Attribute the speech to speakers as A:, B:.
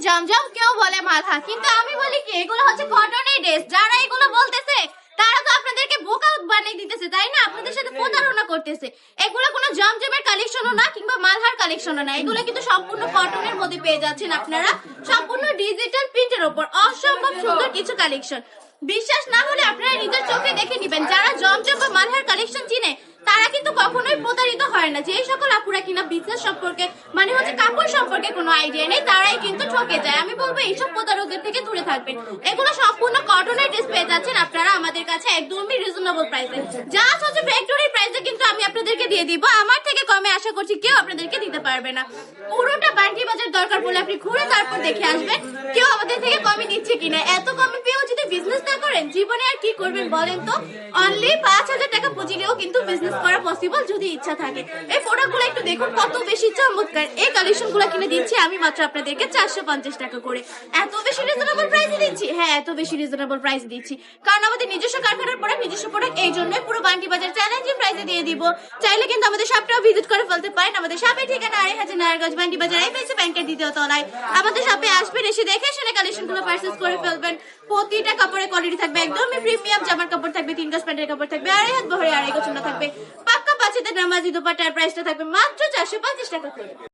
A: জমজম, কেউ বলে মাথা, কিন্তু আমি বলি কি এগুলো হচ্ছে কটনের ড্রেস। যারা এগুলো বলতেছে তারা তো আপনাদেরকে বোকা বানিয়ে দিতেছে, তাই না? আপনাদের সাথে প্রতারণা করতেছে। এগুলো কোনো জমজমের কালেকশনও না কিংবা মালহার কালেকশনও না, এগুলো কিন্তু সম্পূর্ণ কটনের মধ্যে পেয়ে যাচ্ছেন আপনারা, সম্পূর্ণ ডিজিটাল প্রিন্টের উপর। অসম্ভব সুন্দর কিছু কালেকশন। বিশ্বাস না হলে আপনারা নিজের চোখে দেখে নিবেন। যারা জমজম বা মালহার কালেকশন চিনে তারা কিন্তু কখনোই প্রতারিত হয় না। যে সকল আপুরা কিনা বিজনেস সম্পর্কে মানে হচ্ছে কাপড় সম্পর্কে কোনো আইডিয়া নেই, তারাই কিন্তু ঠকে যায়। আমি বলবো এইসব প্রতারকদের থেকে দূরে থাকবেন। এগুলো সম্পূর্ণ কটনের ড্রেস পেয়ে যাচ্ছেন আপনারা আমাদের কাছে একদমই রিজনেবল প্রাইসে। জাস্ট হচ্ছে ফ্যাক্টরি প্রাইসে কিন্তু আমি আপনাদেরকে দিয়ে দিব। আমার থেকে কমে আশা করছি কেউ আপনাদেরকে দিতে পারবে না। পুরোটা বান্টি বাজার দরকার পড়লে আপনি ঘুরে তারপর দেখে আসবেন কেউ আমাদের থেকে কমে দিচ্ছে কিনা। এত কমে পেয়েও যদি বিজনেস না করেন জীবনে আর কি করবেন বলেন তো? অনলি 5,000 টাকা পুঁজি দিয়েও কিন্তু বিজনেস করা পসিবল যদি ইচ্ছা থাকে। এই প্রোডাক্টগুলো একটু দেখুন কত বেশি চমৎকার। এই কালেকশনগুলো কিনে দিচ্ছি আমি মাত্র আপনাদেরকে 450 টাকা করে। এত বেশি রিজনেবল প্রাইসে দিচ্ছি, হ্যাঁ এত বেশি রিজনেবল প্রাইস দিচ্ছি কারণ আমাদের নিজস্ব কারখানার প্রোডাক্ট, নিজস্ব প্রোডাক্ট, এই জন্যই পুরো বান্টি বাজার চ্যালেঞ্জিং প্রাইসে দিয়ে দিব। চাইলে কিন্তু আমাদের শপটাও ভিজিট করে ফেলতে পারেন। আমাদের শপের ঠিকানা 2,500 নারায়ণগঞ্জ বান্টি বাজার আইপিএসসি ব্যাংকের দ্বিতীয় তলায়। আমাদের শপে আসবেন, এসে দেখে শুনে কালেকশনগুলো পারচেজ করে ফেলবেন। প্রতিটা কাপড়ের কোয়ালিটি থাকবে একদমই প্রিমিয়াম। জামার কাপড় থাকবে, 3 গজ প্যান্টের কাপড় থাকবে, 2.5 হাত বহরে 2.5 গজ ওড়না থাকবে। পাক্কা 5 হাতের নামাজি দোপাট্টার প্রাইসটা থাকবে মাত্র 450 টাকা করে।